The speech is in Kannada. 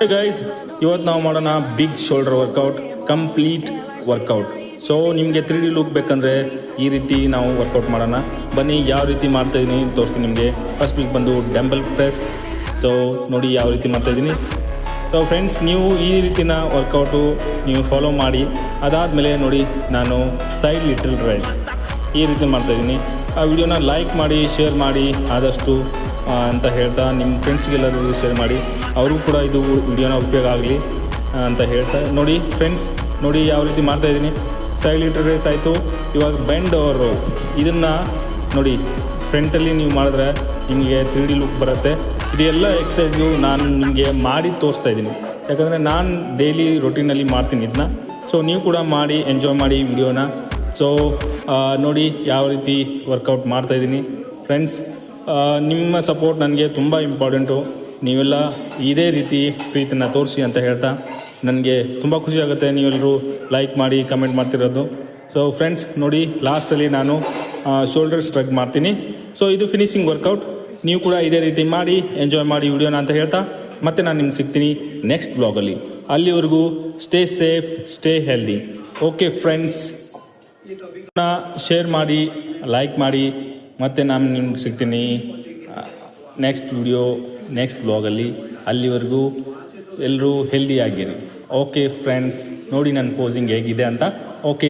ಹೇ ಗೈಸ್, ಇವತ್ತು ನಾವು ಮಾಡೋಣ big shoulder workout, complete workout. So ನಿಮಗೆ 3D ಲುಕ್ ಬೇಕಂದರೆ ಈ ರೀತಿ ನಾವು ವರ್ಕೌಟ್ ಮಾಡೋಣ. ಬನ್ನಿ ಯಾವ ರೀತಿ ಮಾಡ್ತಾಯಿದ್ದೀನಿ ತೋರಿಸ್ತೀನಿ ನಿಮಗೆ. ಫಸ್ಟ್ ವೀಕ್ ಬಂದು ಡಂಬಲ್ ಪ್ರೆಸ್. ಸೊ ನೋಡಿ ಯಾವ ರೀತಿ ಮಾಡ್ತಾಯಿದ್ದೀನಿ. ಸೊ ಫ್ರೆಂಡ್ಸ್, ನೀವು ಈ ರೀತಿನ ವರ್ಕೌಟು ನೀವು ಫಾಲೋ ಮಾಡಿ. ಅದಾದಮೇಲೆ ನೋಡಿ ನಾನು ಸೈಡ್ ಲಿಟಲ್ ರೈಸ್ ಈ ರೀತಿ ಮಾಡ್ತಾಯಿದ್ದೀನಿ. ಆ ವಿಡಿಯೋನ ಲೈಕ್ ಮಾಡಿ, ಶೇರ್ ಮಾಡಿ ಆದಷ್ಟು ಅಂತ ಹೇಳ್ತಾ ನಿಮ್ಮ ಫ್ರೆಂಡ್ಸ್ಗೆಲ್ಲರಿಗೂ ಶೇರ್ ಮಾಡಿ, ಅವ್ರಿಗೂ ಕೂಡ ಇದು ವಿಡಿಯೋನ ಉಪಯೋಗ ಆಗಲಿ ಅಂತ ಹೇಳ್ತಾ. ನೋಡಿ ಫ್ರೆಂಡ್ಸ್, ನೋಡಿ ಯಾವ ರೀತಿ ಮಾಡ್ತಾಯಿದ್ದೀನಿ. ಸೈಡ್ ಲಿಟಲ್ ರೈಸ್ ಆಯಿತು. ಇವಾಗ ಬೆಂಡ್ ಓವರ್ ಇದನ್ನು ನೋಡಿ ಫ್ರಂಟಲ್ಲಿ ನೀವು ಮಾಡಿದ್ರೆ ನಿಮಗೆ 3D ಲುಕ್ ಬರುತ್ತೆ. ಇದೆಲ್ಲ ಎಕ್ಸಸೈಸ್ಗೂ ನಾನು ನಿಮಗೆ ಮಾಡಿ ತೋರಿಸ್ತಾ ಇದ್ದೀನಿ, ಯಾಕಂದರೆ ನಾನು ಡೈಲಿ ರೊಟೀನಲ್ಲಿ ಮಾಡ್ತೀನಿ ಇದನ್ನ. ಸೊ ನೀವು ಕೂಡ ಮಾಡಿ ಎಂಜಾಯ್ ಮಾಡಿ ವಿಡಿಯೋನ. ಸೊ ನೋಡಿ ಯಾವ ರೀತಿ ವರ್ಕೌಟ್ ಮಾಡ್ತಾಯಿದ್ದೀನಿ ಫ್ರೆಂಡ್ಸ್. ನಿಮ್ಮ ಸಪೋರ್ಟ್ ನನಗೆ ತುಂಬ ಇಂಪಾರ್ಟೆಂಟು. ನೀವೆಲ್ಲ ಇದೇ ರೀತಿ ಪ್ರೀತಿನ ತೋರಿಸಿ ಅಂತ ಹೇಳ್ತಾ ನನಗೆ ತುಂಬ ಖುಷಿ ಆಗುತ್ತೆ ನೀವೆಲ್ಲರೂ ಲೈಕ್ ಮಾಡಿ ಕಮೆಂಟ್ ಮಾಡ್ತಿರೋದು. ಸೊ ಫ್ರೆಂಡ್ಸ್ ನೋಡಿ, ಲಾಸ್ಟಲ್ಲಿ ನಾನು ಶೋಲ್ಡರ್ ಸ್ಟ್ರಗ್ ಮಾಡ್ತೀನಿ. ಸೊ ಇದು ಫಿನಿಶಿಂಗ್ ವರ್ಕೌಟ್. ನೀವು ಕೂಡ ಇದೇ ರೀತಿ ಮಾಡಿ ಎಂಜಾಯ್ ಮಾಡಿ ವಿಡಿಯೋನ ಅಂತ ಹೇಳ್ತಾ ಮತ್ತೆ ನಾನು ನಿಮ್ಗೆ ಸಿಗ್ತೀನಿ ನೆಕ್ಸ್ಟ್ ಬ್ಲಾಗಲ್ಲಿ. ಅಲ್ಲಿವರೆಗೂ stay safe, stay healthy. Okay friends, share ಮಾಡಿ, ಲೈಕ್ ಮಾಡಿ, ಮತ್ತು ನಾನು ನಿಮ್ಗೆ ಸಿಗ್ತೀನಿ ನೆಕ್ಸ್ಟ್ ವಿಡಿಯೋ, ನೆಕ್ಸ್ಟ್ ಬ್ಲಾಗಲ್ಲಿ. ಅಲ್ಲಿವರೆಗೂ ಎಲ್ಲರೂ ಹೆಲ್ದಿ ಆಗಿರಿ. ಓಕೆ ಫ್ರೆಂಡ್ಸ್, ನೋಡಿ ನನ್ನ ಪೋಸಿಂಗ್ ಹೇಗಿದೆ ಅಂತ. ಓಕೆ.